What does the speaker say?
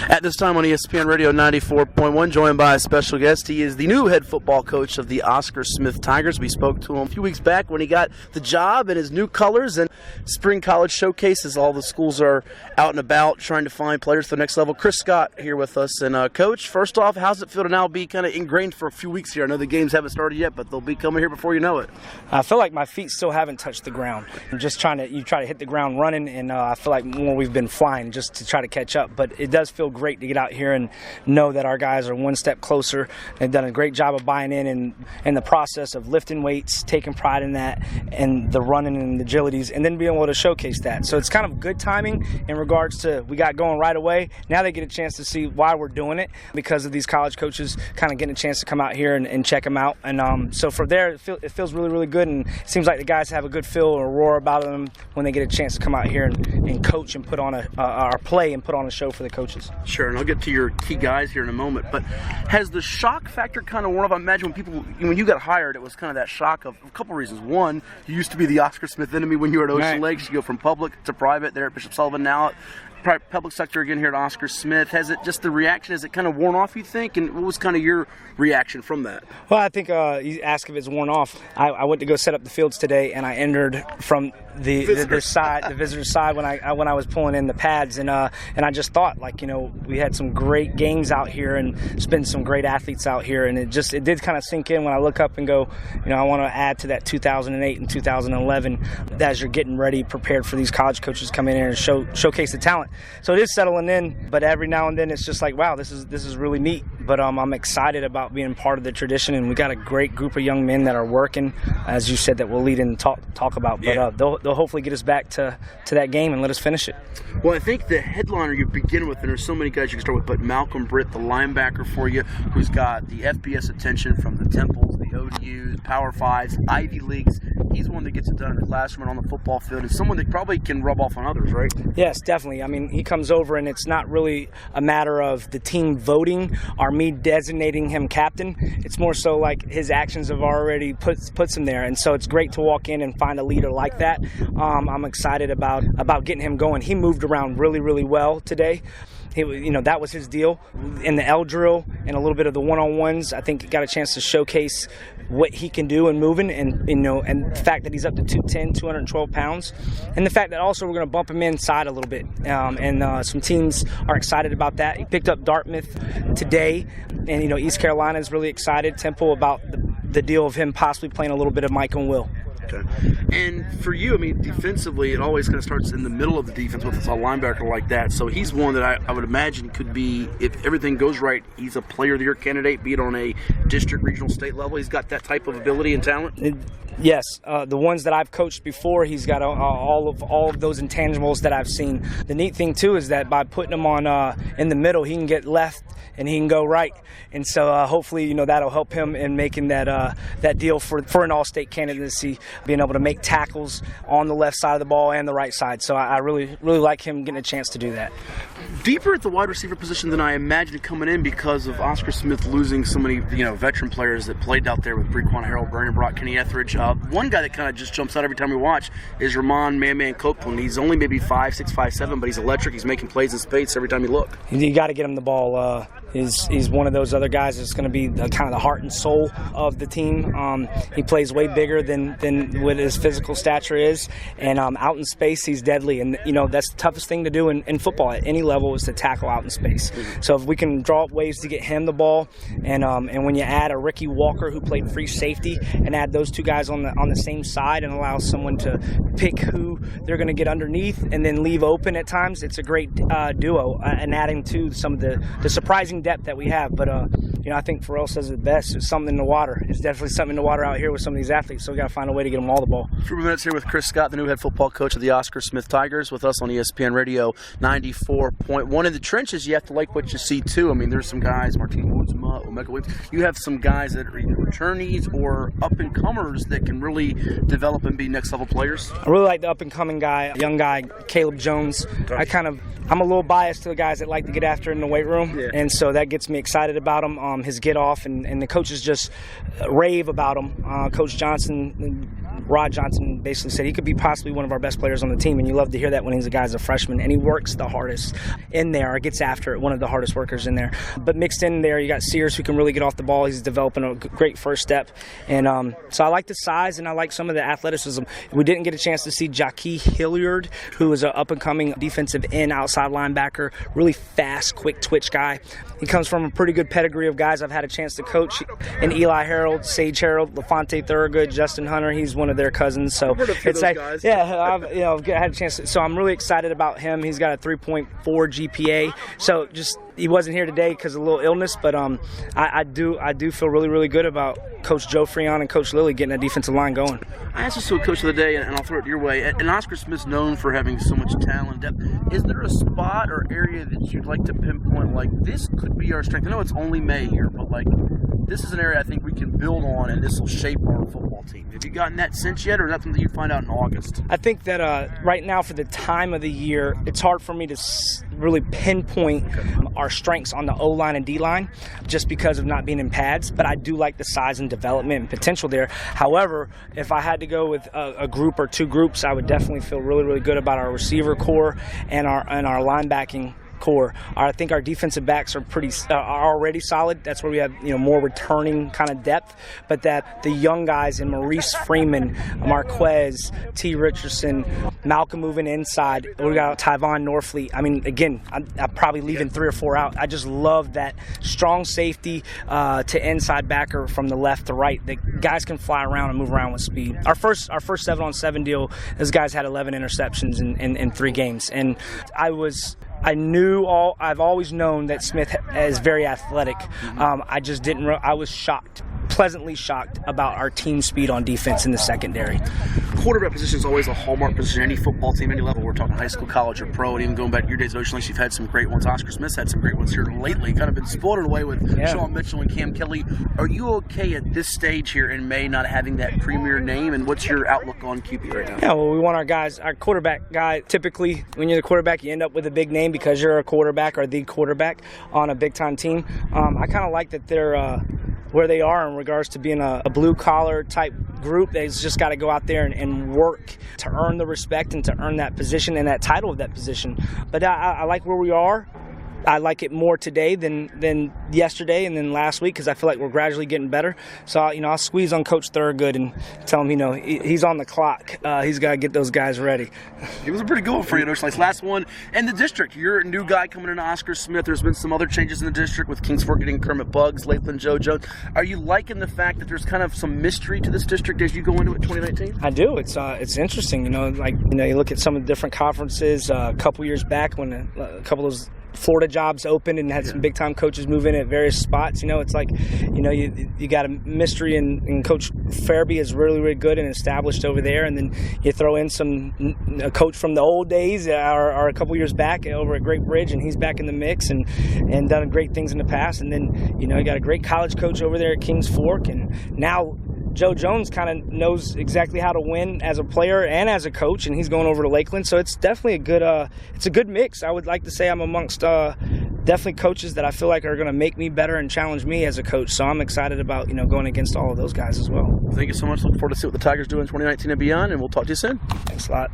At this time on ESPN Radio 94.1, joined by a special guest. He is the new head football coach of the Oscar Smith Tigers. We spoke to him a few weeks back when he got the job in his new colors and spring college showcases. All the schools are out and about trying to find players for the next level. Chris Scott here with us. And Coach, first off, how's it feel to now be kind of ingrained for a few weeks here? I know the games haven't started yet, but they'll be coming here before you know it. I feel like my feet still haven't touched the ground. I'm just try to hit the ground running, and I feel like more we've been flying just to try to catch up. But it does feel great to get out here and know that our guys are one step closer. They've done a great job of buying in the process of lifting weights, taking pride in that, and the running and the agilities, and then being able to showcase that. So it's kind of good timing in regards to we got going right away. Now they get a chance to see why we're doing it because of these college coaches kind of getting a chance to come out here and check them out. And so from there, it feels really, really good, and it seems like the guys have a good feel or roar about them when they get a chance to come out here and coach and put on our play and put on a show for the coaches. Sure, and I'll get to your key guys here in a moment, but has the shock factor kind of worn off? I imagine when you got hired, it was kind of that shock of a couple reasons. One, you used to be the Oscar Smith enemy when you were at Ocean Lakes. You go from public to private there at Bishop Sullivan, now at public sector again here at Oscar Smith. Has it just the reaction, has it kind of worn off, you think? And what was kind of your reaction from that? Well, I think you ask if it's worn off. I went to go set up the fields today, and I entered from the visitor side when I was pulling in the pads, and I just thought, like, we had some great games out here and it's been some great athletes out here, and it did kind of sink in when I look up and go, I want to add to that 2008 and 2011 as you're getting ready, prepared for these college coaches to come in here and showcase the talent. So it is settling in, but every now and then it's just like, wow, this is really neat. But I'm excited about being part of the tradition, and we got a great group of young men that are working, as you said, that we'll lead in and talk about. Yeah. But they'll hopefully get us back to that game and let us finish it. Well, I think the headliner you begin with, and there's so many guys you can start with, but Malcolm Britt, the linebacker for you, who's got the FBS attention from the Temples, the ODUs, Power Fives, Ivy Leagues. He's one that gets it done in the classroom and on the football field, and someone that probably can rub off on others, right? Yes, definitely. I mean, he comes over, and it's not really a matter of the team voting or me designating him captain. It's more so like his actions have already puts him there, and so it's great to walk in and find a leader like that. I'm excited about getting him going. He moved around really, really well today. That was his deal. In the L drill and a little bit of the one-on-ones, I think he got a chance to showcase what he can do in moving, and the fact that he's up to 210, 212 pounds, and the fact that also we're going to bump him inside a little bit. And some teams are excited about that. He picked up Dartmouth today, and East Carolina is really excited. Temple about the deal of him possibly playing a little bit of Mike and Will. Okay. And for you, I mean, defensively, it always kind of starts in the middle of the defense with a linebacker like that. So he's one that I would imagine could be, if everything goes right, he's a player of the year candidate, be it on a district, regional, state level. He's got that type of ability and talent. Yes, the ones that I've coached before, he's got all of those intangibles that I've seen. The neat thing too is that by putting him on in the middle, he can get left and he can go right, and so hopefully that'll help him in making that deal for an all-state candidacy, being able to make tackles on the left side of the ball and the right side. So I really, really like him getting a chance to do that. Deeper at the wide receiver position than I imagined coming in because of Oscar Smith losing so many veteran players that played out there with Brequan Harold, Brandon Brock, Kenny Etheridge. One guy that kind of just jumps out every time we watch is Ramon Man Copeland. He's only maybe 5'6", 5'7", but he's electric. He's making plays in space every time you look. You got to get him the ball. He's one of those other guys that's going to be kind of the heart and soul of the team. He plays way bigger than what his physical stature is, and out in space he's deadly. And that's the toughest thing to do in football at any level is to tackle out in space. So if we can draw up ways to get him the ball, and when you add a Ricky Walker who played free safety, and add those two guys on the same side and allow someone to pick who they're going to get underneath and then leave open at times, it's a great duo. And adding to some of the surprising depth that we have, but I think Pharrell says it best. It's something in the water. It's definitely something in the water out here with some of these athletes. So we got to find a way to get them all the ball. 3 minutes here with Chris Scott, the new head football coach of the Oscar Smith Tigers, with us on ESPN Radio 94.1. In the trenches, you have to like what you see too. I mean, there's some guys, Martin Woodsma, Omega Williams. You have some guys that are either returnees or up and comers that can really develop and be next level players. I really like the up and coming guy, young guy, Caleb Jones. I'm a little biased to the guys that like to get after in the weight room, and so that gets me excited about him. his get off, and the coaches just rave about him. Coach Johnson, Rod Johnson, basically said he could be possibly one of our best players on the team, and you love to hear that when he's a guy's a freshman, and he works the hardest in there, or gets after it, one of the hardest workers in there. But mixed in there, you got Sears, who can really get off the ball. He's developing a great first step, and so I like the size, and I like some of the athleticism. We didn't get a chance to see Jackie Hilliard, who is an up-and-coming defensive end outside linebacker, really fast, quick twitch guy. He comes from a pretty good pedigree of guys I've had a chance to coach, and Eli Harold, Sage Harold, LaFonte Thurgood, Justin Hunter. He's one of their cousins. So it's like, guys. Yeah, I've had a chance. So I'm really excited about him. He's got a 3.4 GPA. So just he wasn't here today because of a little illness, but I do feel really, really good about Coach Joe Freon and Coach Lilly getting that defensive line going. I asked this to a coach of the day, and I'll throw it your way. And Oscar Smith's known for having so much talent. Is there a spot or area that you'd like to pinpoint, like this could be our strength? I know it's only May here, but like this is an area I think we can build on, and this will shape our football team. Have you gotten that sense yet, or is that something you find out in August? I think that right now, for the time of the year, it's hard for me to really pinpoint our strengths on the O-line and D-line just because of not being in pads, but I do like the size and development and potential there. However, if I had to go with a group or two groups, I would definitely feel really, really good about our receiver core and our linebacking core. I think our defensive backs are are already solid. That's where we have more returning kind of depth. But that the young guys in Maurice Freeman, Marquez, T. Richardson, Malcolm moving inside. We got Tyvon Norfleet. I mean, again, I'm probably leaving 3 or 4 out. I just love that strong safety to inside backer from the left to right. The guys can fly around and move around with speed. Our first 7-on-7 deal, those guys had 11 interceptions in 3 games, and I've always known that Smith is very athletic. I just didn't. I was shocked, pleasantly shocked about our team speed on defense in the secondary. Quarterback position is always a hallmark position. Any football team, any level. We're talking high school, college, or pro. And even going back to your days at Ocean Lakes, you've had some great ones. Oscar Smith's had some great ones here lately. Kind of been spoiled away with Sean Mitchell and Cam Kelly. Are you okay at this stage here in May not having that premier name? And what's your outlook on QB right now? Yeah, well, we want our guys. Our quarterback guy, typically, when you're the quarterback, you end up with a big name because you're a quarterback or the quarterback on a big-time team. I kind of like that they're where they are in regards to being a blue-collar type group. They've just got to go out there and work to earn the respect and to earn that position and that title of that position. But I like where we are. I like it more today than yesterday and then last week because I feel like we're gradually getting better. So, I'll squeeze on Coach Thurgood and tell him, he's on the clock. He's got to get those guys ready. It was a pretty good one for you, Ocean Lakes. Last one in the district. You're a new guy coming into Oscar Smith. There's been some other changes in the district with Kings Fork getting Kermit Buggs, Lakeland Joe Jones. Are you liking the fact that there's kind of some mystery to this district as you go into it 2019? I do. It's interesting. You look at some of the different conferences a couple years back when a couple of those Florida jobs opened and had some big time coaches move in at various spots. It's like, you got a mystery, and Coach Fairby is really, really good and established over there. And then you throw in a coach from the old days or a couple years back over at Great Bridge, and he's back in the mix and done great things in the past. And then, you got a great college coach over there at Kings Fork. And now Joe Jones kind of knows exactly how to win as a player and as a coach, and he's going over to Lakeland. So it's definitely a good mix. I would like to say I'm amongst definitely coaches that I feel like are going to make me better and challenge me as a coach. So I'm excited about going against all of those guys as well. Thank you so much. Look forward to see what the Tigers do in 2019 and beyond, and we'll talk to you soon. Thanks a lot.